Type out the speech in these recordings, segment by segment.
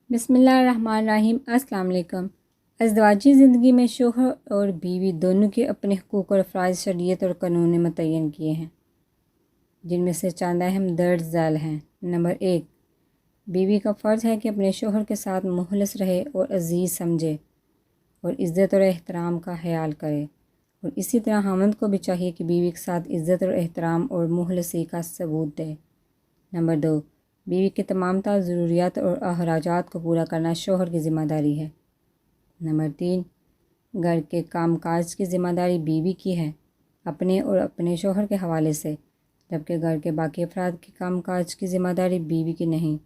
بسم اللہ الرحمن الرحیم۔ السلام علیکم۔ ازدواجی زندگی میں شوہر اور بیوی دونوں کے اپنے حقوق اور فرائض شریعت اور قانون نے متعین کیے ہیں، جن میں سے چند اہم درج ذیل ہیں۔ نمبر 1، بیوی کا فرض ہے کہ اپنے شوہر کے ساتھ مخلص رہے اور عزیز سمجھے اور عزت اور احترام کا خیال کرے، اور اسی طرح خاوند کو بھی چاہیے کہ بیوی کے ساتھ عزت اور احترام اور مخلصی کا ثبوت دے۔ نمبر 2، بیوی کے تمام تر ضروریات اور اخراجات کو پورا کرنا شوہر کی ذمہ داری ہے۔ نمبر 3، گھر کے کام کاج کی ذمہ داری بیوی کی ہے، اپنے اور اپنے شوہر کے حوالے سے، جبکہ گھر کے باقی افراد کے کام کاج کی ذمہ داری بیوی کی نہیں،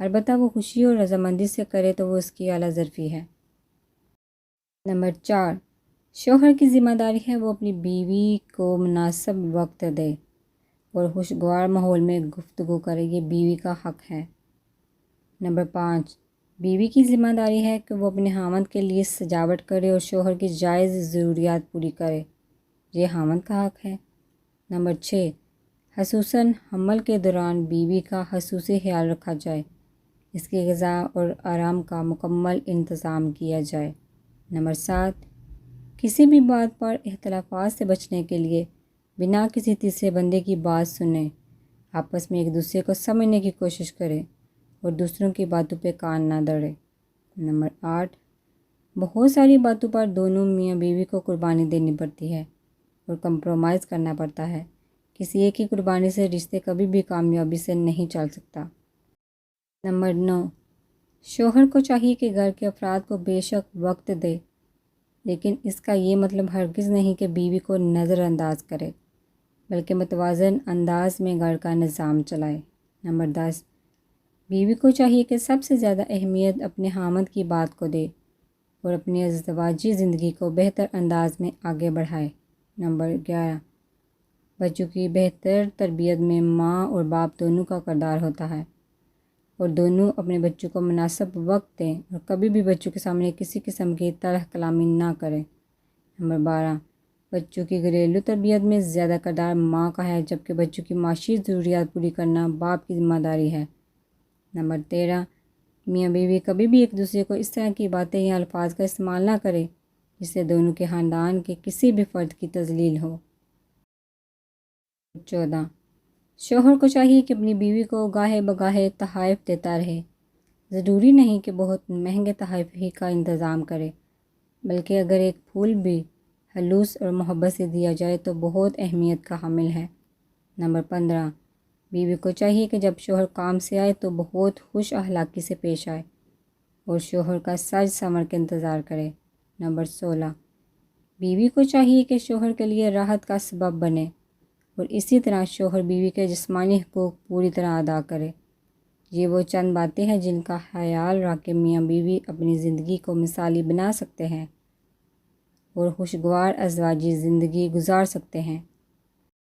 البتہ وہ خوشی اور رضامندی سے کرے تو وہ اس کی اعلیٰ ظرفی ہے۔ نمبر 4، شوہر کی ذمہ داری ہے وہ اپنی بیوی کو مناسب وقت دے اور خوشگوار ماحول میں گفتگو کرے، یہ بیوی کا حق ہے۔ نمبر 5، بیوی کی ذمہ داری ہے کہ وہ اپنے خاوند کے لیے سجاوٹ کرے اور شوہر کی جائز ضروریات پوری کرے، یہ خاوند کا حق ہے۔ نمبر 6، خصوصاً حمل کے دوران بیوی کا خصوصی خیال رکھا جائے، اس کی غذا اور آرام کا مکمل انتظام کیا جائے۔ نمبر 7، کسی بھی بات پر اختلافات سے بچنے کے لیے بنا کسی تیسرے بندے کی بات سنے، آپس میں ایک دوسرے کو سمجھنے کی کوشش کرے اور دوسروں کی باتوں پہ کان نہ دھرے۔ نمبر 8، بہت ساری باتوں پر دونوں میاں بیوی کو قربانی دینی پڑتی ہے اور کمپرومائز کرنا پڑتا ہے، کسی ایک کی قربانی سے رشتے کبھی بھی کامیابی سے نہیں چل سکتا۔ نمبر 9، شوہر کو چاہیے کہ گھر کے افراد کو بے شک وقت دے، لیکن اس کا یہ مطلب ہرگز نہیں کہ بیوی کو نظر انداز کرے، بلکہ متوازن انداز میں گھر کا نظام چلائے۔ نمبر 10، بیوی کو چاہیے کہ سب سے زیادہ اہمیت اپنے خاوند کی بات کو دے اور اپنی ازدواجی زندگی کو بہتر انداز میں آگے بڑھائے۔ نمبر 11، بچوں کی بہتر تربیت میں ماں اور باپ دونوں کا کردار ہوتا ہے، اور دونوں اپنے بچوں کو مناسب وقت دیں اور کبھی بھی بچوں کے سامنے کسی قسم کی طرح کلامی نہ کریں۔ نمبر 12، بچوں کی گھریلو تربیت میں زیادہ کردار ماں کا ہے، جبکہ بچوں کی معاشی ضروریات پوری کرنا باپ کی ذمہ داری ہے۔ نمبر 13، میاں بیوی کبھی بھی ایک دوسرے کو اس طرح کی باتیں یا الفاظ کا استعمال نہ کرے جس سے دونوں کے خاندان کے کسی بھی فرد کی تذلیل ہو۔ 14، شوہر کو چاہیے کہ اپنی بیوی کو گاہے بگاہے تحائف دیتا رہے، ضروری نہیں کہ بہت مہنگے تحائف ہی کا انتظام کرے، بلکہ اگر ایک پھول بھی خلوص اور محبت سے دیا جائے تو بہت اہمیت کا حامل ہے۔ نمبر 15، بیوی کو چاہیے کہ جب شوہر کام سے آئے تو بہت خوش اخلاقی سے پیش آئے اور شوہر کا سج سنور کے انتظار کرے۔ نمبر 16، بیوی کو چاہیے کہ شوہر کے لیے راحت کا سبب بنے اور اسی طرح شوہر بیوی کے جسمانی حقوق پوری طرح ادا کرے۔ یہ وہ چند باتیں ہیں جن کا خیال رکھ کے میاں بیوی اپنی زندگی کو مثالی بنا سکتے ہیں اور خوشگوار ازدواجی زندگی گزار سکتے ہیں۔